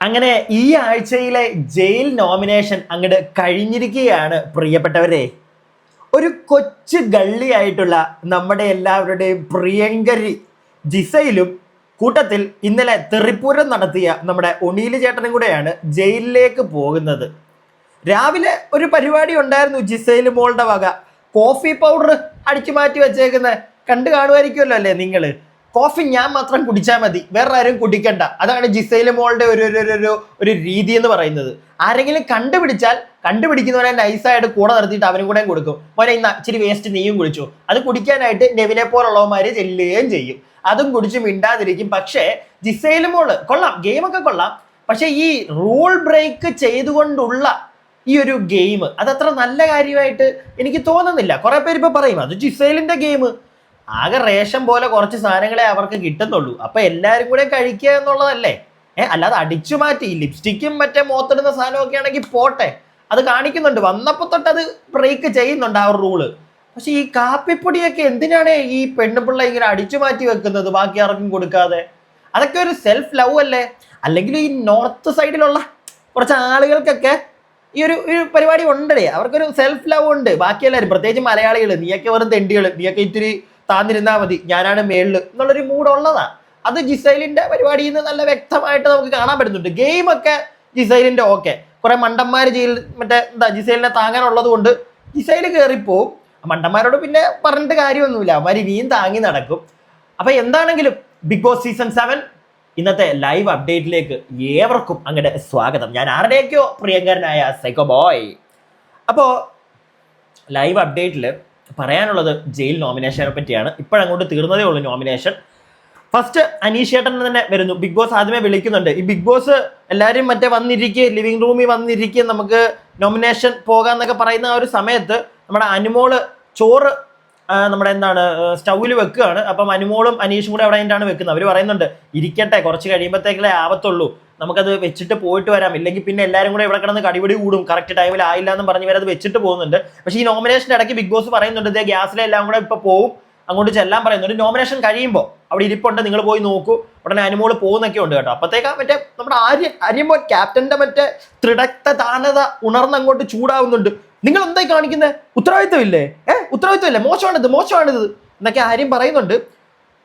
അങ്ങനെ ഈ ആഴ്ചയിലെ ജയിൽ നോമിനേഷൻ അങ്ങോട്ട് കഴിഞ്ഞിരിക്കുകയാണ് പ്രിയപ്പെട്ടവരെ. ഒരു കൊച്ചു ഗള്ളിയായിട്ടുള്ള നമ്മുടെ എല്ലാവരുടെയും പ്രിയങ്കരി ജിസയിലും കൂട്ടത്തിൽ ഇന്നലെ തെറിപ്പൂരം നടത്തിയ നമ്മുടെ ഒണീല് ചേട്ടനും കൂടെയാണ് ജയിലിലേക്ക് പോകുന്നത്. രാവിലെ ഒരു പരിപാടി ഉണ്ടായിരുന്നു ജിസയിൽ മോളുടെ വക. കോഫി പൗഡർ അടിച്ചു മാറ്റി വെച്ചേക്കുന്നത് കണ്ടു കാണുമായിരിക്കുമല്ലോ അല്ലേ നിങ്ങൾ. കോഫി ഞാൻ മാത്രം കുടിച്ചാൽ മതി, വേറെ ആരും കുടിക്കണ്ട. അതാണ് ജിസയില് മോളുടെ ഒരു രീതി എന്ന് പറയുന്നത്. ആരെങ്കിലും കണ്ടുപിടിക്കുന്നവനെ നൈസായിട്ട് കൂടെ നിർത്തിയിട്ട് അവനും കൂടെ കൊടുക്കും. മോനെ ഇന്ന് ഇച്ചിരി വേസ്റ്റ് നീയും കുടിച്ചു. അത് കുടിക്കാനായിട്ട് നെവിനെ പോലുള്ളവന്മാര് ചെല്ലുകയും ചെയ്യും. അതും കുടിച്ച് മിണ്ടാതിരിക്കും. പക്ഷേ ജിസയില് മോള് കൊള്ളാം, ഗെയിമൊക്കെ കൊള്ളാം. പക്ഷെ ഈ റൂൾ ബ്രേക്ക് ചെയ്തുകൊണ്ടുള്ള ഈ ഒരു ഗെയിം അതത്ര നല്ല കാര്യമായിട്ട് എനിക്ക് തോന്നുന്നില്ല. കുറെ പേര് ഇപ്പൊ പറയും അത് ജിസയിലിന്റെ ഗെയിം, ആകെ റേഷൻ പോലെ കുറച്ച് സാധനങ്ങളെ അവർക്ക് കിട്ടുന്നുള്ളൂ, അപ്പൊ എല്ലാരും കൂടെ കഴിക്കുക എന്നുള്ളതല്ലേ. അല്ലാതെ അടിച്ചു മാറ്റി ലിപ്സ്റ്റിക്കും മറ്റേ മോത്തിടുന്ന സാധനമൊക്കെ ആണെങ്കിൽ പോട്ടെ, അത് കാണിക്കുന്നുണ്ട്, വന്നപ്പോ തൊട്ട് അത് ബ്രേക്ക് ചെയ്യുന്നുണ്ട് ആ ഒരു റൂള്. പക്ഷെ ഈ കാപ്പിപ്പൊടിയൊക്കെ എന്തിനാണ് ഈ പെണ്ണുപിള്ള ഇങ്ങനെ അടിച്ചു മാറ്റി വെക്കുന്നത് ബാക്കി ആർക്കും കൊടുക്കാതെ? അതൊക്കെ ഒരു സെൽഫ് ലവ് അല്ലേ? അല്ലെങ്കിൽ ഈ നോർത്ത് സൈഡിലുള്ള കുറച്ച് ആളുകൾക്കൊക്കെ ഈ ഒരു പരിപാടി ഉണ്ടേ, അവർക്കൊരു സെൽഫ് ലവ് ഉണ്ട്. ബാക്കി എല്ലാവരും പ്രത്യേകിച്ച് മലയാളികൾ, നീയൊക്കെ വെറും തെണ്ടികൾ, നീയൊക്കെ ഇത്തിരി താന്നിരുന്നാൽ മതി, ഞാനാണ് മേളില് എന്നുള്ളൊരു മൂഡുള്ളതാ. അത് ജിസൈലിന്റെ പരിപാടിയിൽ നിന്ന് നല്ല വ്യക്തമായിട്ട് നമുക്ക് കാണാൻ പറ്റുന്നുണ്ട്. ഗെയിമൊക്കെ ജിസൈലിന്റെ ഓക്കെ, കുറെ മണ്ടന്മാര് ജിസൈലിനെ താങ്ങാനുള്ളത് കൊണ്ട് ജിസൈല് കയറിപ്പോവും. മണ്ടന്മാരോട് പിന്നെ പറഞ്ഞിട്ട് കാര്യമൊന്നുമില്ല, അവന്മാർ ഇനിയും താങ്ങി നടക്കും. അപ്പൊ എന്താണെങ്കിലും ബിഗ് ബോസ് സീസൺ 7 ഇന്നത്തെ ലൈവ് അപ്ഡേറ്റിലേക്ക് ഏവർക്കും അങ്ങോട്ട് സ്വാഗതം. ഞാൻ ആരുടെയൊക്കെയോ പ്രിയങ്കരനായ സൈക്കോ ബോയ്. അപ്പോൾ ലൈവ് അപ്ഡേറ്റിൽ പറയാനുള്ളത് ജയിൽ നോമിനേഷനെ പറ്റിയാണ്. ഇപ്പോഴങ്ങോട്ട് തീർന്നതേ ഉള്ളൂ നോമിനേഷൻ. ഫസ്റ്റ് അനീഷേട്ടൻ തന്നെ വരുന്നു. ബിഗ് ബോസ് ആദ്യമേ വിളിക്കുന്നുണ്ട്. ഈ ബിഗ് ബോസ് എല്ലാവരും വന്നിരിക്കുക, ലിവിംഗ് റൂമിൽ വന്നിരിക്കുക, നമുക്ക് നോമിനേഷൻ പോകാന്നൊക്കെ പറയുന്ന ആ ഒരു സമയത്ത് നമ്മുടെ അനുമോള് ചോറ് നമ്മുടെ സ്റ്റൗവിൽ വെക്കുകയാണ്. അപ്പം അനുമോളും അനീഷും കൂടെ അവിടെ ആയിട്ടാണ് വെക്കുന്നത്. അവർ പറയുന്നുണ്ട് ഇരിക്കട്ടെ, കുറച്ച് കഴിയുമ്പോഴത്തേക്കല്ലേ ആവത്തുള്ളൂ, നമുക്കത് വെച്ചിട്ട് പോയിട്ട് വരാം, ഇല്ലെങ്കിൽ പിന്നെ എല്ലാവരും കൂടെ ഇവിടെ കിടന്ന് കടിപിടി കൂടും, കറക്റ്റ് ടൈമിൽ ആയില്ല എന്ന് പറഞ്ഞ് ഇവരത് വെച്ചിട്ട് പോകുന്നുണ്ട്. പക്ഷേ ഈ നോമിനേഷൻ്റെ ഇടയ്ക്ക് ബിഗ് ബോസ് പറയുന്നുണ്ട് ഇതേ ഗ്യാസിലെല്ലാം കൂടെ ഇപ്പോൾ പോവും, അങ്ങോട്ട് ചെല്ലാൻ പറയുന്നുണ്ട്. നോമിനേഷൻ കഴിയുമ്പോൾ അവിടെ ഇരിപ്പുണ്ട്, നിങ്ങൾ പോയി നോക്കൂ, ഉടനെ അനുമോള് പോകുന്നൊക്കെ ഉണ്ട് കേട്ടോ. അപ്പോഴത്തേക്കാ മറ്റേ നമ്മുടെ ആര്യൻ ക്യാപ്റ്റന്റെ മറ്റേ ത്രിടക്ത താനത ഉണർന്നങ്ങോട്ട് ചൂടാവുന്നുണ്ട്. നിങ്ങൾ എന്തായി കാണിക്കുന്നത്? ഉത്തരവാദിത്വമില്ലേ? ഉത്തരവാദിത്വമില്ലേ? മോശമാണിത് എന്നൊക്കെ ആര്യം പറയുന്നുണ്ട്.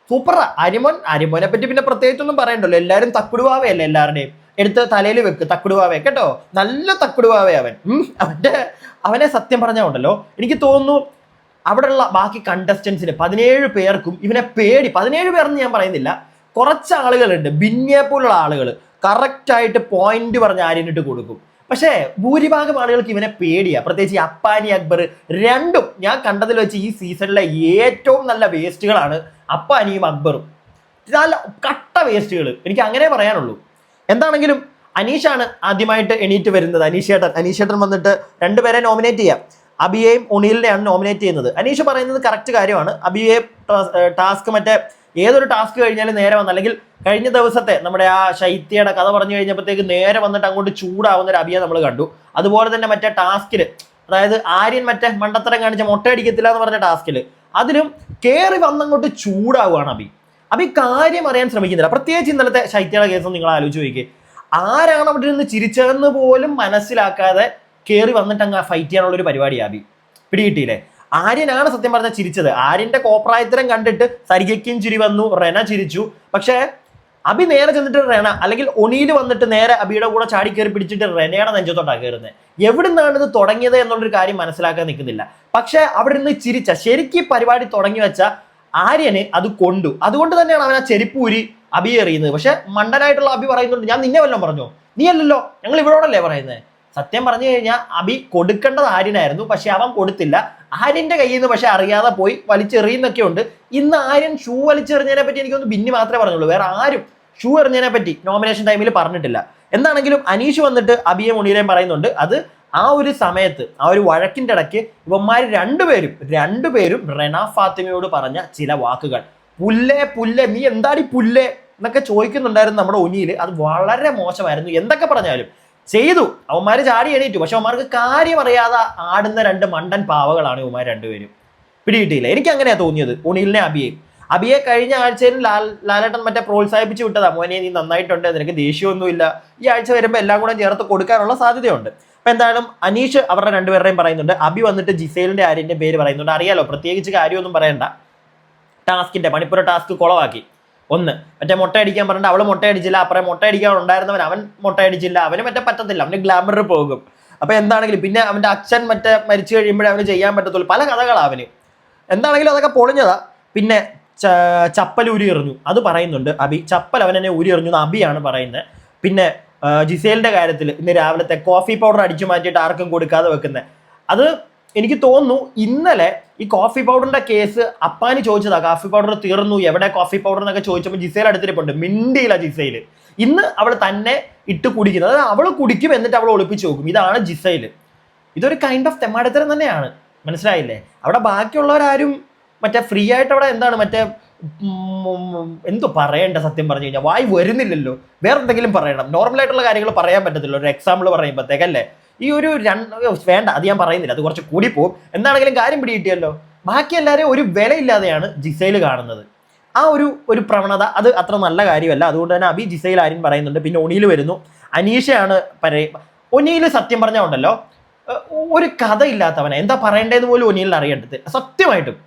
സൂപ്പറാ ആര്യമോനെ പറ്റി പിന്നെ പ്രത്യേകിച്ചൊന്നും പറയണ്ടല്ലോ. എല്ലാവരും തക്കുടുവാവയല്ലേ, എല്ലാവരുടെയും എടുത്ത് തലയിൽ വെക്ക് തക്കുടുവാവേ കേട്ടോ. നല്ല തക്കുടുവാവേ അവനെ സത്യം പറഞ്ഞാൽ ഉണ്ടല്ലോ, എനിക്ക് തോന്നുന്നു അവിടെയുള്ള ബാക്കി കണ്ടസ്റ്റൻസിന് 17 പേർക്കും ഇവനെ പേടി. 17 പേരെന്ന് ഞാൻ പറയുന്നില്ല, കുറച്ച് ആളുകളുണ്ട് ബിന്നിയെ പോലുള്ള ആളുകൾ കറക്റ്റായിട്ട് പോയിന്റ് പറഞ്ഞ് ആര്യനിട്ട് കൊടുക്കും. പക്ഷേ ഭൂരിഭാഗം ആളുകൾക്ക് ഇവനെ പേടിയാ. പ്രത്യേകിച്ച് അപ്പാനി അക്ബർ രണ്ടും ഞാൻ കണ്ടതിൽ വെച്ച് ഈ സീസണിലെ ഏറ്റവും നല്ല വേസ്റ്റുകളാണ് അപ്പാനിയും അക്ബറും. നല്ല കട്ട വേസ്റ്റുകൾ, എനിക്ക് അങ്ങനെ പറയാനുള്ളൂ. എന്താണെങ്കിലും അനീഷാണ് ആദ്യമായിട്ട് എണീറ്റ് വരുന്നത്. അനീഷേട്ടൻ വന്നിട്ട് 2 പേരെ നോമിനേറ്റ് ചെയ്യാം. അബിയെയും ഒണീലിനെയാണ് നോമിനേറ്റ് ചെയ്യുന്നത്. അനീഷ് പറയുന്നത് കറക്റ്റ് കാര്യമാണ്. അബിയെ ടാസ്ക് ഏതൊരു ടാസ്ക് കഴിഞ്ഞാലും നേരെ വന്ന്, അല്ലെങ്കിൽ കഴിഞ്ഞ ദിവസത്തെ നമ്മുടെ ആ ശൈത്യയുടെ കഥ പറഞ്ഞു കഴിഞ്ഞപ്പോഴത്തേക്ക് നേരെ വന്നിട്ട് അങ്ങോട്ട് ചൂടാവുന്ന ഒരു അബിയെ നമ്മൾ കണ്ടു. അതുപോലെ തന്നെ മറ്റേ ടാസ്കിൽ, അതായത് ആര്യൻ മറ്റേ മണ്ടത്തരം കാണിച്ച മൊട്ടയടിക്കത്തില്ല എന്ന് പറഞ്ഞ ടാസ്കിൽ, അതിലും കയറി വന്നങ്ങോട്ട് ചൂടാവുകയാണ് അബി കാര്യം അറിയാൻ ശ്രമിക്കുന്നില്ല. പ്രത്യേകിച്ച് ഇന്നലത്തെ ശൈത്യയുടെ കേസ് നിങ്ങൾ ആലോചിച്ച് നോക്കിയേ, ആരാണ് അവിടെ നിന്ന് ചിരിച്ചതെന്ന് പോലും മനസ്സിലാക്കാതെ കയറി വന്നിട്ട് അങ്ങ് ഫൈറ്റ് ചെയ്യാനുള്ള ഒരു പരിപാടി അബി പിടികിട്ടിയില്ലേ. ആര്യനാണ് സത്യം പറഞ്ഞാൽ ചിരിച്ചത്. ആര്യന്റെ കോപ്രായത്തരം കണ്ടിട്ട് സരികയ്ക്കും ചിരി വന്നു, റെന ചിരിച്ചു. പക്ഷേ അബി നേരെ ചെന്നിട്ട് റെന അല്ലെങ്കിൽ ഒണീല് വന്നിട്ട് നേരെ അബിയുടെ കൂടെ ചാടി കയറി പിടിച്ചിട്ട് റെനയുടെ നെഞ്ചത്തോട്ടാണ് കയറുന്നത്. എവിടെ നിന്നാണ് ഇത് തുടങ്ങിയത് എന്നുള്ളൊരു കാര്യം മനസ്സിലാക്കാൻ നിൽക്കുന്നില്ല. പക്ഷെ അവിടെ നിന്ന് ചിരിച്ച ശരിക്കും പരിപാടി തുടങ്ങി വെച്ച ആര്യന് അത് കൊണ്ടു. അതുകൊണ്ട് തന്നെയാണ് അവൻ ആ ചെരിപ്പൂരി അബി എറിയുന്നത്. പക്ഷെ മണ്ടനായിട്ടുള്ള അബി പറയുന്നുണ്ട് ഞാൻ നിന്നെ വല്ലതും പറഞ്ഞോ? നീ അല്ലല്ലോ, ഞങ്ങൾ ഇവരോടല്ലേ പറയുന്നത്. സത്യം പറഞ്ഞു കഴിഞ്ഞാൽ അബി കൊടുക്കേണ്ടത് ആര്യനായിരുന്നു, പക്ഷെ അവൻ കൊടുത്തില്ല. ആര്യന്റെ കയ്യിൽ നിന്ന് പക്ഷെ അറിയാതെ പോയി വലിച്ചെറിയുന്നൊക്കെ ഉണ്ട്. ഇന്ന് ആര്യൻ ഷൂ വലിച്ചെറിഞ്ഞതിനെ പറ്റി എനിക്കൊന്ന് ബിന്നി മാത്രമേ പറഞ്ഞുള്ളൂ, വേറെ ആരും ഷൂ എറിഞ്ഞതിനെ പറ്റി നോമിനേഷൻ ടൈമിൽ പറഞ്ഞിട്ടില്ല. എന്താണെങ്കിലും അനീഷ് വന്നിട്ട് അബിയെ മുനീരയും പറയുന്നുണ്ട് അത് ആ ഒരു സമയത്ത് ആ ഒരു വഴക്കിന്റെ ഇടയ്ക്ക് ഇവന്മാർ രണ്ടുപേരും റെന ഫാത്തിമയോട് പറഞ്ഞ ചില വാക്കുകൾ, പുല്ലേ നീ എന്താടി പുല്ലേ എന്നൊക്കെ ചോദിക്കുന്നുണ്ടായിരുന്നു നമ്മുടെ ഒനിയിൽ. അത് വളരെ മോശമായിരുന്നു. എന്തൊക്കെ പറഞ്ഞാലും ചെയ്തു, അവന്മാര് ചാടി എണീറ്റു. പക്ഷെ അവന്മാർക്ക് കാര്യം അറിയാതെ ആടുന്ന 2 മണ്ടൻ പാവകളാണ് ഇവന്മാർ രണ്ടുപേരും. പിടികിട്ടിയില്ല. എനിക്ക് അങ്ങനെയാ തോന്നിയത് ഒണീലിനെ അബിയെയും. അബിയെ കഴിഞ്ഞ ആഴ്ചയിൽ ലാലേട്ടൻ മറ്റേ പ്രോത്സാഹിപ്പിച്ച് വിട്ടതാ, മോനെ നീ നന്നായിട്ടുണ്ട്, നിനക്ക് ദേഷ്യമൊന്നുമില്ല, ഈ ആഴ്ച വരുമ്പോൾ എല്ലാം കൂടെ ചേർത്ത് കൊടുക്കാനുള്ള സാധ്യതയുണ്ട്. അപ്പൊ എന്തായാലും അനീഷ് അവരുടെ രണ്ടുപേരുടെയും പറയുന്നുണ്ട്, അബി വന്നിട്ട് ജിസേലിന്റെ ആര്യന്റെ പേര് പറയുന്നുണ്ട്. അറിയാലോ, പ്രത്യേകിച്ച് കാര്യമൊന്നും പറയണ്ട, ടാസ്കിന്റെ മണിപ്പൂർ ടാസ്ക് കുളവാക്കി. ഒന്ന് മറ്റേ മുട്ടയടിക്കാൻ പറഞ്ഞിട്ട് അവള് മുട്ടയടിച്ചില്ല, അപ്പുറം മുട്ടയടിക്കാൻ ഉണ്ടായിരുന്നവൻ അവൻ മുട്ടയടിച്ചില്ല, അവന് മറ്റേ പറ്റത്തില്ല, അവന് ഗ്ലാമറിൽ പോകും. അപ്പൊ എന്താണെങ്കിലും പിന്നെ അവന്റെ അച്ഛൻ മറ്റേ മരിച്ചു കഴിയുമ്പോഴേ അവന് ചെയ്യാൻ പറ്റത്തുള്ളൂ, പല കഥകളാണ് അവന്. എന്താണെങ്കിലും അതൊക്കെ പൊളിഞ്ഞതാ. പിന്നെ ചപ്പൽ ഊരി എറിഞ്ഞു, അത് പറയുന്നുണ്ട് അബി. ചപ്പൽ അവൻ എന്നെ ഊരി എറിഞ്ഞു എന്ന് അബിയാണ് പറയുന്നത്. പിന്നെ ജിസേലിന്റെ കാര്യത്തിൽ ഇന്ന് രാവിലത്തെ കോഫി പൗഡർ അടിച്ചു മാറ്റിയിട്ട് ആർക്കും കൊടുക്കാതെ വെക്കുന്നത്, അത് എനിക്ക് തോന്നുന്നു ഇന്നലെ ഈ കോഫി പൗഡറിന്റെ കേസ് അപ്പാനി ചോദിച്ചതാ, കോഫി പൗഡർ തീർന്നു, എവിടെ കോഫി പൗഡർ എന്നൊക്കെ ചോദിച്ചപ്പോൾ ജിസേൽ അടുത്തിരിപ്പുണ്ട്, മിണ്ടിയില്ല ജിസേൽ. ഇന്ന് അവൾ തന്നെ ഇട്ട് കുടിക്കുന്നത്, അതായത് അവൾ കുടിക്കും എന്നിട്ട് അവൾ ഒളിപ്പിച്ച് നോക്കും. ഇതാണ് ജിസേൽ. ഇതൊരു കൈൻഡ് ഓഫ് തെമ്മാടിത്തരം തന്നെയാണ്, മനസ്സിലായില്ലേ? അവിടെ ബാക്കിയുള്ളവരാരും മറ്റേ ഫ്രീ ആയിട്ട് അവിടെ എന്താണ് മറ്റേ എന്തോ പറയണ്ട, സത്യം പറഞ്ഞു കഴിഞ്ഞാൽ വായി വരുന്നില്ലല്ലോ, വേറെ എന്തെങ്കിലും പറയണം. നോർമലായിട്ടുള്ള കാര്യങ്ങൾ പറയാൻ പറ്റത്തില്ല ഒരു എക്സാമ്പിൾ പറയുമ്പോഴത്തേക്കല്ലേ. ഈ ഒരു വേണ്ട, അത് ഞാൻ പറയുന്നില്ല, അത് കുറച്ച് കൂടി പോകും. എന്താണെങ്കിലും കാര്യം പിടികിട്ടിയല്ലോ. ബാക്കി എല്ലാവരെയും ഒരു വിലയില്ലാതെയാണ് ജിസേൽ കാണുന്നത്. ആ ഒരു പ്രവണത അത് അത്ര നല്ല കാര്യമല്ല. അതുകൊണ്ട് തന്നെ അബി ജിസേൽ ആര്യൻ പറയുന്നുണ്ട്. പിന്നെ ഒനീൽ വരുന്നു, അനീഷയാണ് ഒനീൽ സത്യം പറഞ്ഞാൽ ഉണ്ടല്ലോ ഒരു കഥ ഇല്ലാത്തവനെ, എന്താ പറയേണ്ടതെന്ന് പോലും ഒനീലിന് അറിയേണ്ടത് സത്യമായിട്ടും.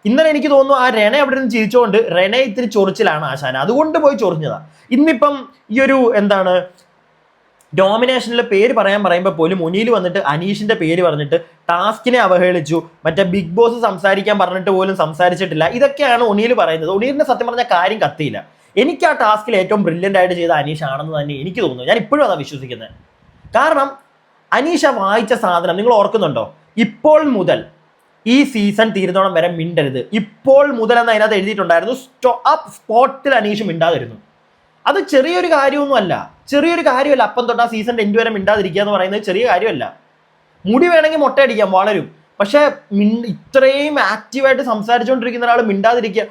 ഇന്നലെ എനിക്ക് തോന്നുന്നു ആ രണ അവിടെ നിന്ന് ചിരിച്ചുകൊണ്ട് രണ ഇത്തിരി ചൊറിച്ചിലാണ് ആശാന, അതുകൊണ്ട് പോയി ചൊറിഞ്ഞതാ. ഇന്നിപ്പം ഈ ഒരു എന്താണ് ഡോമിനേഷനിലെ പേര് പറയുമ്പോൾ പോലും ഒനീൽ വന്നിട്ട് അനീഷിന്റെ പേര് പറഞ്ഞിട്ട് ടാസ്കിനെ അവഹേളിച്ചു, മറ്റേ ബിഗ് ബോസ് സംസാരിക്കാൻ പറഞ്ഞിട്ട് പോലും സംസാരിച്ചിട്ടില്ല. ഇതൊക്കെയാണ് ഒനീൽ പറയുന്നത്. ഒനീലിന്റെ സത്യം പറഞ്ഞ കാര്യം കത്തിയില്ല. എനിക്ക് ആ ടാസ്കിൽ ഏറ്റവും ബ്രില്യൻ്റ് ആയിട്ട് ചെയ്ത അനീഷ് ആണെന്ന് തന്നെ എനിക്ക് തോന്നുന്നു. ഞാൻ ഇപ്പോഴും അതാ വിശ്വസിക്കുന്നത്. കാരണം അനീഷ വായിച്ച സാധനം നിങ്ങൾ ഓർക്കുന്നുണ്ടോ? ഇപ്പോൾ മുതൽ ഈ സീസൺ തീരുന്നോളം വരെ മിണ്ടരുത്, ഇപ്പോൾ മുതൽ എന്ന് അതിനകത്ത് എഴുതിയിട്ടുണ്ടായിരുന്നു. സ്പോട്ടിൽ അനീഷ് മിണ്ടാതിരുന്നു. അത് ചെറിയൊരു കാര്യമൊന്നുമല്ല, ചെറിയൊരു കാര്യമല്ല. അപ്പം തൊട്ട് ആ സീസണിന്റെ എൻഡ് വരെ മിണ്ടാതിരിക്കുക എന്ന് പറയുന്നത് ചെറിയ കാര്യമല്ല. മുടി വേണമെങ്കിൽ മുട്ടയടിക്കാം, വളരും. പക്ഷെ ഇത്രയും ആക്റ്റീവായിട്ട് സംസാരിച്ചുകൊണ്ടിരിക്കുന്ന ഒരാൾ മിണ്ടാതിരിക്കുക,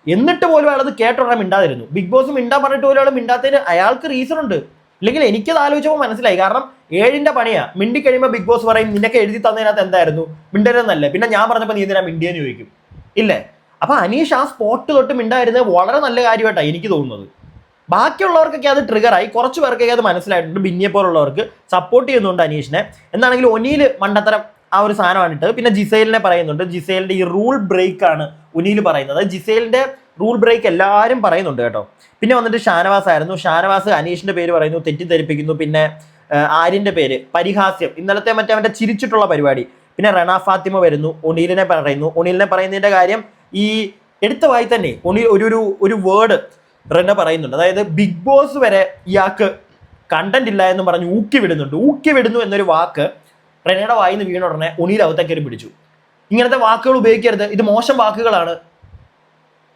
എന്നിട്ട് പോലും അയാൾ അത് കേട്ടോടെ മിണ്ടാതിരുന്നു. ബിഗ് ബോസ് മിണ്ടാൻ പറഞ്ഞിട്ട് പോലും അയാൾ മിണ്ടാത്തതിന് അയാൾക്ക് റീസൺ ഉണ്ട്. ഇല്ലെങ്കിൽ എനിക്കത് ആലോചിച്ചപ്പോൾ മനസ്സിലായി. കാരണം 7ന്റെ പണിയാ. മിണ്ടി കഴിയുമ്പോൾ ബിഗ് ബോസ് പറയും നിനക്ക് എഴുതി തന്നതിനകത്ത് എന്തായിരുന്നു, മിണ്ടരുതെന്നല്ലേ. പിന്നെ ഞാൻ പറഞ്ഞപ്പോൾ നീ എന്തിനാ മിണ്ടിയെന്ന് ചോദിക്കും, ഇല്ലേ? അപ്പൊ അനീഷ് ആ സ്പോട്ട് തൊട്ട് മിണ്ടായിരുന്നത് വളരെ നല്ല കാര്യമായിട്ടാണ് എനിക്ക് തോന്നുന്നത്. ബാക്കിയുള്ളവർക്കൊക്കെ അത് ട്രിഗറായി, കുറച്ച് പേർക്കൊക്കെ അത് മനസ്സിലായിട്ടുണ്ട്. ബിന്നിയെ പോലുള്ളവർക്ക് സപ്പോർട്ട് ചെയ്യുന്നുണ്ട് അനീഷിനെ. എന്താണെങ്കിലും ഒനീൽ മണ്ടത്തരം ആ ഒരു സാധനമാണ് ഇട്ടത്. പിന്നെ ജിസേലിനെ പറയുന്നുണ്ട്, ജിസേലിന്റെ ഈ റൂൾ ബ്രേക്ക് ആണ് ഒനീൽ പറയുന്നത്. ജിസേലിന്റെ റൂൾ ബ്രേക്ക് എല്ലാവരും പറയുന്നുണ്ട് കേട്ടോ. പിന്നെ വന്നിട്ട് ഷാനവാസ് ആയിരുന്നു. ഷാനവാസ് അനീഷിന്റെ പേര് പറയുന്നു, തെറ്റിദ്ധരിപ്പിക്കുന്നു. പിന്നെ ആര്യന്റെ പേര് പരിഹാസ്യം, ഇന്നലത്തെ മറ്റേ അവന്റെ ചിരിച്ചിട്ടുള്ള പരിപാടി. പിന്നെ റണ ഫാത്തിമ വരുന്നു, ഒനീലിനെ പറയുന്നു. ഒനീലിനെ പറയുന്നതിന്റെ കാര്യം ഈ എടുത്ത വായി തന്നെ ഒനീൽ ഒരു വേർഡ് റെന പറയുന്നുണ്ട്. അതായത് ബിഗ് ബോസ് വരെ ഇയാൾക്ക് കണ്ടന്റ് ഇല്ല എന്ന് പറഞ്ഞ് ഊക്കി വിടുന്നുണ്ട്. ഊക്കി വിടുന്നു എന്നൊരു വാക്ക് റെനയുടെ വായിന്ന് വീണ ഉടനെ ഒനീൽ അവത്തേക്കറി പിടിച്ചു. ഇങ്ങനത്തെ വാക്കുകൾ ഉപയോഗിക്കരുത്, ഇത് മോശം വാക്കുകളാണ്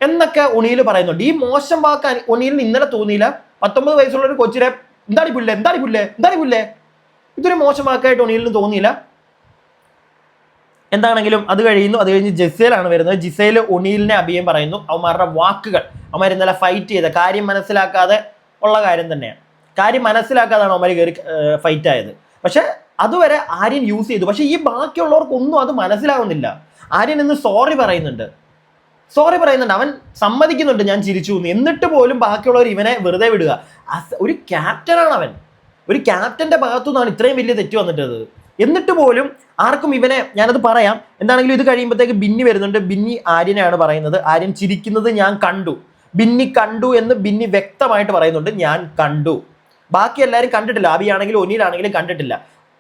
എന്നൊക്കെ ഒനീൽ പറയുന്നുണ്ട്. ഈ മോശം വാക്ക് ഒനീലിന് ഇന്നലെ തോന്നിയില്ല. 19 വയസ്സുള്ള ഒരു കൊച്ചിനെ എന്താണ് പുല്ലേ ഇതൊരു മോശം വാക്കായിട്ട് ഒനീലിന് തോന്നിയില്ല. എന്താണെങ്കിലും അത് കഴിഞ്ഞ് ജിസേലാണ് വരുന്നത്. ജിസേൽ ഒനീലിനെ അഭിയം പറയുന്നു. അവന്മാരുടെ വാക്കുകൾ, അവന്മാർ ഇന്നലെ ഫൈറ്റ് ചെയ്ത കാര്യം മനസ്സിലാക്കാതെ ഉള്ള കാര്യം തന്നെയാണ്. കാര്യം മനസ്സിലാക്കാതാണ് അവന്മാർ കയറി ഫൈറ്റ് ആയത്. പക്ഷെ അതുവരെ ആര്യൻ യൂസ് ചെയ്തു. പക്ഷെ ഈ ബാക്കിയുള്ളവർക്കൊന്നും അത് മനസ്സിലാവുന്നില്ല. ആര്യൻ ഇന്ന് സോറി പറയുന്നുണ്ട്, അവൻ സമ്മതിക്കുന്നുണ്ട് ഞാൻ ചിരിച്ചു എന്ന്. എന്നിട്ട് പോലും ബാക്കിയുള്ളവർ ഇവനെ വെറുതെ വിടുക. ഒരു ക്യാപ്റ്റനാണ് അവൻ. ഒരു ക്യാപ്റ്റന്റെ ഭാഗത്തു നിന്നാണ് ഇത്രയും വലിയ തെറ്റ് വന്നിട്ടത്. എന്നിട്ട് പോലും ആർക്കും ഇവനെ, ഞാനത് പറയാം. എന്താണെങ്കിലും ഇത് കഴിയുമ്പോഴത്തേക്ക് ബിന്നി വരുന്നുണ്ട്. ബിന്നി ആര്യനെയാണ് പറയുന്നത്. ആര്യൻ ചിരിക്കുന്നത് ഞാൻ കണ്ടു, ബിന്നി കണ്ടു എന്ന് ബിന്നി വ്യക്തമായിട്ട് പറയുന്നുണ്ട്. ഞാൻ കണ്ടു. ബാക്കി എല്ലാവരും കണ്ടിട്ടില്ല. അബി ആണെങ്കിലും ഒനീലാണെങ്കിലും കണ്ടിട്ടില്ല.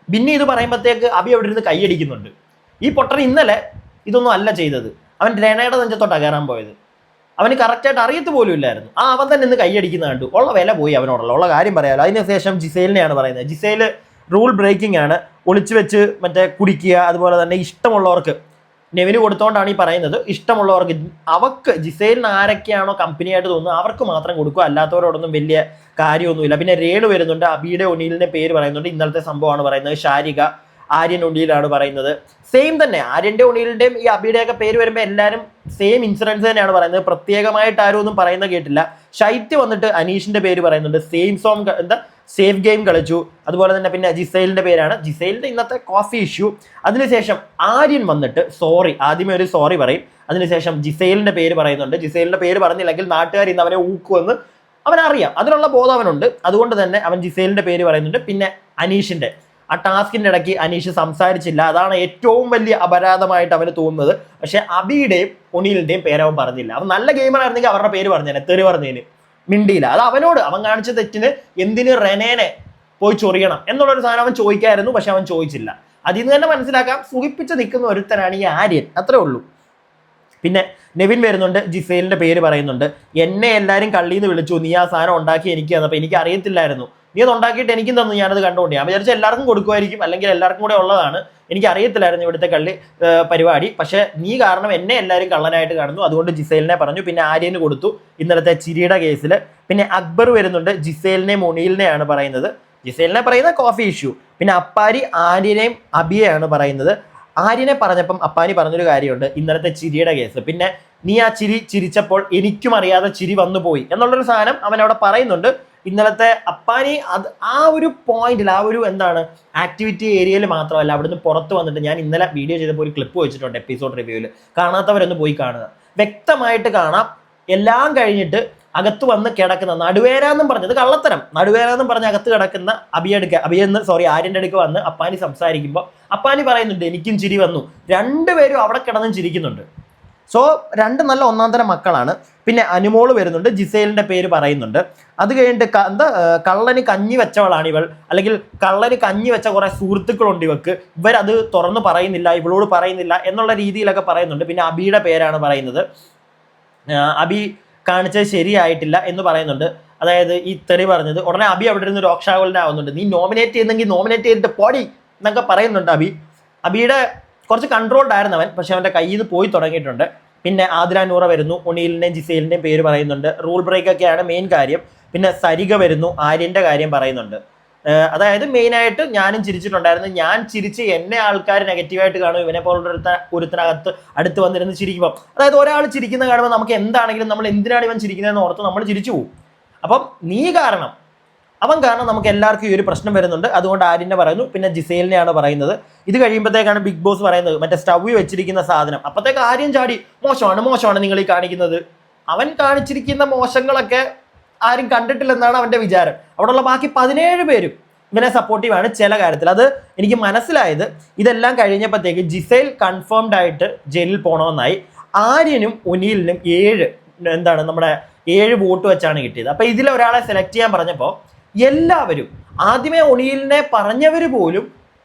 ബിന്നി ഇത് പറയുമ്പോഴത്തേക്ക് അബി അവിടെ ഇരുന്ന് കൈയടിക്കുന്നുണ്ട്. ഈ പൊട്ടൻ ഇന്നലെ ഇതൊന്നും അല്ല ചെയ്തത്. അവൻ രണയുടെ നെഞ്ചത്തോട്ടാണ് കയറാൻ പോയത്. അവന് കറക്റ്റായിട്ട് അറിയത്ത് പോലും ഇല്ലായിരുന്നു. അവൻ തന്നെ ഇന്ന് കൈയടിക്കുന്ന കണ്ടു. ഉള്ള വില പോയി അവനോടുള്ള കാര്യം പറയാമല്ലോ. അതിനുശേഷം ജിസേലിനെയാണ് പറയുന്നത്. ജിസേൽ റൂൾ ബ്രേക്കിംഗ് ആണ്, ഒളിച്ചു വെച്ച് മറ്റേ കുടിക്കുക. അതുപോലെ തന്നെ ഇഷ്ടമുള്ളവർക്ക് നെവിന് കൊടുത്തോണ്ടാണ് ഈ പറയുന്നത്. ഇഷ്ടമുള്ളവർക്ക് അവർക്ക് ജിസേലിന് ആരൊക്കെയാണോ കമ്പനിയായിട്ട് തോന്നുന്നത് അവർക്ക് മാത്രം കൊടുക്കുക, അല്ലാത്തവരോടൊന്നും വലിയ കാര്യമൊന്നുമില്ല. പിന്നെ രേണു വരുന്നുണ്ട്, അബിയുടെ ഒനീലിന്റെ പേര് പറയുന്നുണ്ട്. ഇന്നലത്തെ സംഭവമാണ് പറയുന്നത്. ശാരിക ആര്യൻ ഒനീലാണ് പറയുന്നത്. സെയിം തന്നെ ആര്യന്റെ ഒനീലിന്റെയും ഈ അബിയുടെയൊക്കെ പേര് വരുമ്പോൾ എല്ലാവരും സെയിം ഇൻസിഡൻസ് തന്നെയാണ് പറയുന്നത്. പ്രത്യേകമായിട്ട് ആരും ഒന്നും പറയുന്നത് കേട്ടില്ല. ശൈത്യ വന്നിട്ട് അനീഷിന്റെ പേര് പറയുന്നുണ്ട്. സെയിം സോങ് എന്താ സേഫ് ഗെയിം കളിച്ചു. അതുപോലെ തന്നെ പിന്നെ ജിസൈലിന്റെ പേരാണ്, ജിസൈലിന്റെ ഇന്നത്തെ കോഫി ഇഷ്യൂ. അതിനുശേഷം ആര്യൻ വന്നിട്ട് ആദ്യമേ ഒരു സോറി പറയും. അതിനുശേഷം ജിസൈലിന്റെ പേര് പറയുന്നുണ്ട്. ജിസൈലിന്റെ പേര് പറഞ്ഞില്ലെങ്കിൽ നാട്ടുകാർ ഇന്ന് അവനെ ഊക്കുമെന്ന് അവനറിയാം, അതിനുള്ള ബോധം അവനുണ്ട്. അതുകൊണ്ട് തന്നെ അവൻ ജിസൈലിന്റെ പേര് പറയുന്നുണ്ട്. പിന്നെ അനീഷിന്റെ ആ ടാസ്കിന്റെ ഇടയ്ക്ക് അനീഷ് സംസാരിച്ചില്ല, അതാണ് ഏറ്റവും വലിയ അപരാധമായിട്ട് അവന് തോന്നുന്നത്. പക്ഷെ അബിയുടെയും ഒണീലിന്റെയും പേര് അവൻ പറഞ്ഞില്ല. അവൻ നല്ല ഗെയിമറായിരുന്നെങ്കിൽ അവരുടെ പേര് പറഞ്ഞേനെ, തെറി പറഞ്ഞതിന് മിണ്ടിയില്ല. അത് അവൻ കാണിച്ച തെറ്റിന് എന്തിന് റെനേനെ പോയി ചൊറിയണം എന്നുള്ളൊരു സാധനം അവൻ ചോദിക്കായിരുന്നു, പക്ഷെ അവൻ ചോദിച്ചില്ല. അതിൽ നിന്ന് തന്നെ മനസ്സിലാക്കാം സുഖിപ്പിച്ച് നിൽക്കുന്ന ഒരുത്തനാണ് ഈ ആര്യൻ, അത്രേ ഉള്ളൂ. പിന്നെ നെവിൻ വരുന്നുണ്ട്, ജിസൈലിന്റെ പേര് പറയുന്നുണ്ട്. എന്നെ എല്ലാവരും കള്ളിന്ന് വിളിച്ചു, നീ ആ സാധനം ഉണ്ടാക്കി എനിക്ക് തന്നപ്പോൾ എനിക്ക് അറിയത്തില്ലായിരുന്നു, നീ അത് ഉണ്ടാക്കിയിട്ട് എനിക്കും തന്നു, ഞാനത് കണ്ടുകൊണ്ട് ഞാൻ വിചാരിച്ച എല്ലാവർക്കും കൊടുക്കുമായിരിക്കും, അല്ലെങ്കിൽ എല്ലാവർക്കും കൂടെ ഉള്ളതാണ്, എനിക്ക് അറിയത്തില്ലായിരുന്നു ഇവിടുത്തെ കള്ളി പരിപാടി. പക്ഷെ നീ കാരണം എന്നെ എല്ലാവരും കള്ളനായിട്ട് കാണുന്നു, അതുകൊണ്ട് ജിസൈലിനെ പറഞ്ഞു. പിന്നെ ആര്യന് കൊടുത്തു ഇന്നലത്തെ ചിരിയുടെ കേസിൽ. പിന്നെ അക്ബർ വരുന്നുണ്ട്, ജിസൈലിനെയും ഒണീലിനെയാണ് പറയുന്നത്. ജിസൈലിനെ പറയുന്ന കോഫി ഇഷ്യൂ. പിന്നെ അപ്പാരി ആര്യനെയും അബിയെയാണ് പറയുന്നത്. ആര്യനെ പറഞ്ഞപ്പം അപ്പാനി പറഞ്ഞൊരു കാര്യമുണ്ട്, ഇന്നലത്തെ ചിരിയുടെ കേസ്. പിന്നെ നീ ആ ചിരിച്ചപ്പോൾ എനിക്കും അറിയാതെ ചിരി വന്നു പോയി എന്നുള്ളൊരു സാധനം അവൻ അവിടെ പറയുന്നുണ്ട്. ഇന്നലത്തെ അപ്പാനി അത് ആ ഒരു പോയിന്റിൽ, ആ ഒരു എന്താണ് ആക്ടിവിറ്റി ഏരിയയിൽ മാത്രമല്ല, അവിടുന്ന് പുറത്ത് വന്നിട്ട് ഞാൻ ഇന്നലെ വീഡിയോ ചെയ്തപ്പോൾ ഒരു ക്ലിപ്പ് വെച്ചിട്ടുണ്ട് എപ്പിസോഡ് റിവ്യൂവിൽ, കാണാത്തവരൊന്ന് പോയി കാണുക, വ്യക്തമായിട്ട് കാണാം. എല്ലാം കഴിഞ്ഞിട്ട് അകത്ത് വന്ന് കിടക്കുന്ന നടുവേരാന്നും പറഞ്ഞത് കള്ളത്തരം, നടുവേരാന്നും പറഞ്ഞ് അകത്ത് കിടക്കുന്ന ആര്യൻ്റെ അടുക്ക് വന്ന് അപ്പാനി സംസാരിക്കുമ്പോൾ അപ്പാനി പറയുന്നുണ്ട് എനിക്കും ചിരി വന്നു. രണ്ടുപേരും അവിടെ കിടന്നും ചിരിക്കുന്നുണ്ട്. സോ രണ്ട് നല്ല ഒന്നാന്തരം മക്കളാണ്. പിന്നെ അനുമോള് വരുന്നുണ്ട്, ജിസൈലിന്റെ പേര് പറയുന്നുണ്ട്. അത് കഴിഞ്ഞിട്ട് കള്ളന് കഞ്ഞി വെച്ചവളാണ് ഇവൾ, അല്ലെങ്കിൽ കള്ളന് കഞ്ഞി വെച്ച കുറെ സുഹൃത്തുക്കളുണ്ട് ഇവരത് തുറന്നു പറയുന്നില്ല, ഇവളോട് പറയുന്നില്ല എന്നുള്ള രീതിയിലൊക്കെ പറയുന്നുണ്ട്. പിന്നെ അബിയുടെ പേരാണ് പറയുന്നത്, അബി കാണിച്ചത് ശരിയായിട്ടില്ല എന്ന് പറയുന്നുണ്ട്. അതായത് ഈ തെറി പറഞ്ഞത് ഉടനെ അബി അവിടെ ഇരുന്ന് രോക്ഷാകുലനാവുന്നുണ്ട്. നീ നോമിനേറ്റ് ചെയ്യുന്നെങ്കിൽ നോമിനേറ്റ് ചെയ്തിട്ട് പോടി എന്നൊക്കെ പറയുന്നുണ്ട് അബിയുടെ കുറച്ച് കൺട്രോൾഡ് ആയിരുന്നു അവൻ, പക്ഷെ അവൻ്റെ കയ്യിൽ നിന്ന് പോയി തുടങ്ങിയിട്ടുണ്ട്. പിന്നെ ആതിര നൂറ വരുന്നു, ഒണീലിൻ്റെയും ജിസൈലിൻ്റെയും പേര് പറയുന്നുണ്ട്. റൂൾ ബ്രേക്ക് ഒക്കെയാണ് മെയിൻ കാര്യം. പിന്നെ സരിക വരുന്നു, ആര്യൻ്റെ കാര്യം പറയുന്നുണ്ട്. അതായത് മെയിനായിട്ട് ഞാനും ചിരിച്ചിട്ടുണ്ടായിരുന്നു, ഞാൻ ചിരിച്ച് എന്നെ ആൾക്കാർ നെഗറ്റീവായിട്ട് കാണും, ഇവനെ പോലുള്ള ഒരുത്തനകത്ത് അടുത്ത് വന്നിരുന്ന് ചിരിക്കുമ്പോൾ, അതായത് ഒരാൾ ചിരിക്കുന്ന കാണുമ്പോൾ നമുക്ക് എന്താണെങ്കിലും നമ്മൾ എന്തിനാണ് ഇവൻ ചിരിക്കുന്നതെന്ന് ഓർത്ത് നമ്മൾ ചിരിച്ചു പോകും. അപ്പം അവൻ കാരണം നമുക്ക് എല്ലാവർക്കും ഈ ഒരു പ്രശ്നം വരുന്നുണ്ട്. അതുകൊണ്ട് ആര്യനെ പറയുന്നു. പിന്നെ ജിസൈലിനെയാണ് പറയുന്നത്. ഇത് കഴിയുമ്പോഴത്തേക്കാണ് ബിഗ് ബോസ് പറയുന്നത് മറ്റേ സ്റ്റൗവിൽ വെച്ചിരിക്കുന്ന സാധനം. അപ്പോഴത്തേക്ക് ആര്യൻ ചാടി മോശമാണ് നിങ്ങൾ ഈ കാണിക്കുന്നത്. അവൻ കാണിച്ചിരിക്കുന്ന മോശങ്ങളൊക്കെ ആരും കണ്ടിട്ടില്ലെന്നാണ് അവൻ്റെ വിചാരം. അവിടെയുള്ള ബാക്കി 17 പേരും ഇവനെ സപ്പോർട്ടീവാണ് ചില കാര്യത്തിൽ. അത് എനിക്ക് മനസ്സിലായത് ഇതെല്ലാം കഴിഞ്ഞപ്പോഴത്തേക്ക് ജിസൈൽ കൺഫേംഡ് ആയിട്ട് ജയിലിൽ പോകണമെന്നായി. ആര്യനും ഒനീലിനും 7 വോട്ട് വെച്ചാണ് കിട്ടിയത്. അപ്പം ഇതിലൊരാളെ സെലക്ട് ചെയ്യാൻ പറഞ്ഞപ്പോൾ എല്ലാവരും ആദ്യമേ ഒനീലിനെ പറഞ്ഞവർ പോലും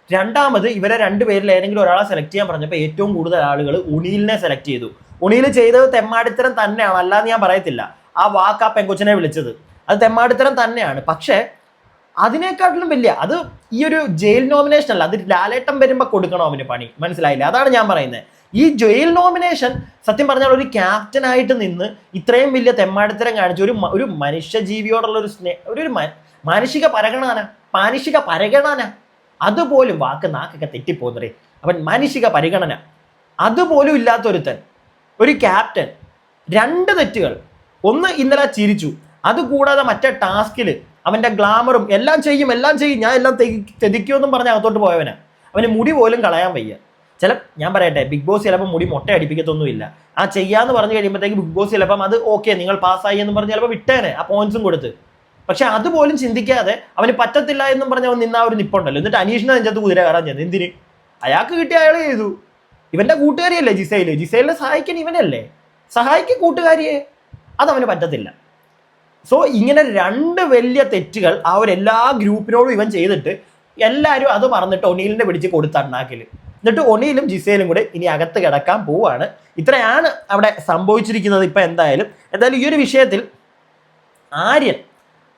രണ്ടാമത് ഇവരെ 2 പേരിൽ ഏതെങ്കിലും ഒരാളെ സെലക്ട് ചെയ്യാൻ പറഞ്ഞപ്പോൾ ഏറ്റവും കൂടുതൽ ആളുകൾ ഒനീലിനെ സെലക്ട് ചെയ്തു. ഒനീൽ ചെയ്തത് തെമ്മാടിത്തരം തന്നെയാണ്, അല്ലാതെ ഞാൻ പറയത്തില്ല. ആ വാക്ക് ആ പെങ്കൊച്ചിനെ വിളിച്ചത് അത് തെമ്മാടിത്തരം തന്നെയാണ്. പക്ഷേ അതിനേക്കാട്ടിലും വലിയ അത് ഈ ഒരു ജയിൽ നോമിനേഷൻ അല്ല, അത് ലാലേട്ടം വരുമ്പോൾ കൊടുക്കണം അവന് പണി, മനസ്സിലായില്ല? അതാണ് ഞാൻ പറയുന്നത്. ഈ ജയിൽ നോമിനേഷൻ സത്യം പറഞ്ഞാൽ ഒരു ക്യാപ്റ്റനായിട്ട് നിന്ന് ഇത്രയും വലിയ തെമ്മാടിത്തരം കാണിച്ച ഒരു മനുഷ്യജീവിയോടുള്ള ഒരു മാനുഷിക പരിഗണന അതുപോലും നാക്കൊക്കെ തെറ്റിപ്പോന്നേ. അവൻ മാനുഷിക പരിഗണന അതുപോലും ഇല്ലാത്തൊരുത്തൻ, ഒരു ക്യാപ്റ്റൻ, 2 തെറ്റുകൾ. ഒന്ന് ഇന്നലെ ചിരിച്ചു, അതുകൂടാതെ മറ്റേ ടാസ്കിൽ അവൻ്റെ ഗ്ലാമറും എല്ലാം ചെയ്യും ഞാൻ എല്ലാം തെതിക്കുമെന്നും പറഞ്ഞ് അകത്തോട്ട് പോയവനാ. അവന് മുടി പോലും കളയാൻ വയ്യ. ഞാൻ പറയട്ടെ, ബിഗ് ബോസ് ചിലപ്പോൾ മുടി മൊട്ട അടിപ്പിക്കത്തൊന്നുമില്ല. ആ ചെയ്യാന്ന് പറഞ്ഞു കഴിയുമ്പോഴത്തേക്ക് ബിഗ് ബോസ് ചിലപ്പം അത് ഓക്കെ നിങ്ങൾ പാസ്സായി എന്നും പറഞ്ഞ് ചിലപ്പോൾ വിട്ടേനെ ആ പോയിന്റ്സും കൊടുത്ത്. പക്ഷെ അതുപോലും ചിന്തിക്കാതെ അവന് പറ്റത്തില്ല എന്നും പറഞ്ഞ് അവൻ നിന്ന ഒരു നിപ്പുണ്ടല്ലോ. എന്നിട്ട് അനീഷിനെ നെഞ്ചത്ത് കുതിര കയറാൻ ചെന്നു. എന്തിന്? അയാൾക്ക് കിട്ടിയ അയാൾ ചെയ്തു. ഇവന്റെ കൂട്ടുകാരിയല്ലേ ജിസൈലിനെ സഹായിക്കാൻ ഇവനല്ലേ, സഹായിക്കും കൂട്ടുകാരിയെ, അതവന് പറ്റത്തില്ല. സോ ഇങ്ങനെ 2 വലിയ തെറ്റുകൾ എല്ലാ ഗ്രൂപ്പിനോടും ഇവൻ ചെയ്തിട്ട് എല്ലാവരും അത് മറന്നിട്ട് ഒനീലിനെ പിടിച്ച് കൊടുത്തണ്ണാക്കിൽ. എന്നിട്ട് ഒനീലും ജിസൈലും കൂടെ ഇനി അകത്ത് കിടക്കാൻ പോവുകയാണ്. ഇത്രയാണ് അവിടെ സംഭവിച്ചിരിക്കുന്നത്. ഇപ്പം എന്തായാലും ഈ ഒരു വിഷയത്തിൽ ആര്യൻ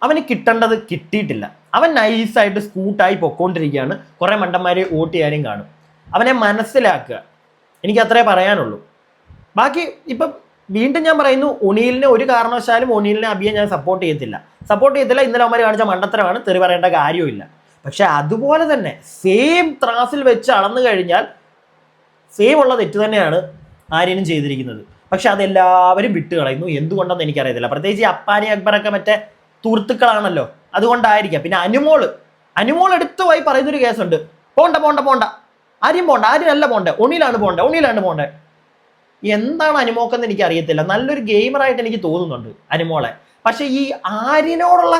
അവന് കിട്ടേണ്ടത് കിട്ടിയിട്ടില്ല. അവൻ നൈസായിട്ട് സ്കൂട്ടായി പൊക്കോണ്ടിരിക്കുകയാണ്. കുറേ മണ്ടന്മാർ വോട്ട് ചെയ്യാനും കാണും. അവനെ മനസ്സിലാക്കുക, എനിക്ക് അത്രേ പറയാനുള്ളൂ. ബാക്കി ഇപ്പം വീണ്ടും ഞാൻ പറയുന്നു, ഒനീലിനെ ഒരു കാരണവശാലും ഒനീലിനെ അബിയെ ഞാൻ സപ്പോർട്ട് ചെയ്യത്തില്ല. ഇന്നലെ അവന്മാർ കാണിച്ച മണ്ടത്തരമാണ്, തെറി പറയേണ്ട കാര്യമില്ല. പക്ഷെ അതുപോലെ തന്നെ സെയിം ത്രാസിൽ വെച്ച് അളന്നു കഴിഞ്ഞാൽ സെയിം ഉള്ള തെറ്റ് തന്നെയാണ് ആര്യനും ചെയ്തിരിക്കുന്നത്. പക്ഷെ അതെല്ലാവരും വിട്ടുകളയുന്നു. എന്തുകൊണ്ടെന്ന് എനിക്കറിയത്തില്ല. പ്രത്യേകിച്ച് അപ്പാനി അക്ബറൊക്കെ മറ്റേ സുഹൃത്തുക്കളാണല്ലോ, അതുകൊണ്ടായിരിക്കാം. പിന്നെ അനുമോൾ എടുത്തു പോയി പറയുന്നൊരു കേസുണ്ട്, പോണ്ട ആര്യനല്ല പോണ്ടേ, ഒണിയിലാണ് പോണ്ടേ. എന്താണ് അനുമോക്കെന്ന് എനിക്ക് അറിയത്തില്ല. നല്ലൊരു ഗെയിമറായിട്ട് എനിക്ക് തോന്നുന്നുണ്ട് അനുമോളെ. പക്ഷെ ഈ ആര്യനോടുള്ള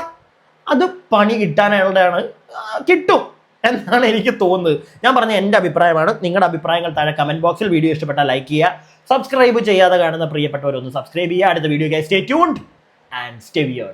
അത് പണി കിട്ടും എന്നാണ് എനിക്ക് തോന്നുന്നത്. ഞാൻ പറഞ്ഞ എൻ്റെ അഭിപ്രായമാണ്. നിങ്ങളുടെ അഭിപ്രായങ്ങൾ താഴെ കമന്റ് ബോക്സിൽ. വീഡിയോ ഇഷ്ടപ്പെട്ടാൽ ലൈക്ക് ചെയ്യുക. സബ്സ്ക്രൈബ് ചെയ്യാതെ കാണുന്ന പ്രിയപ്പെട്ടവരൊന്ന് സബ്സ്ക്രൈബ് ചെയ്യുക. അടുത്ത video stay tuned and stay weird.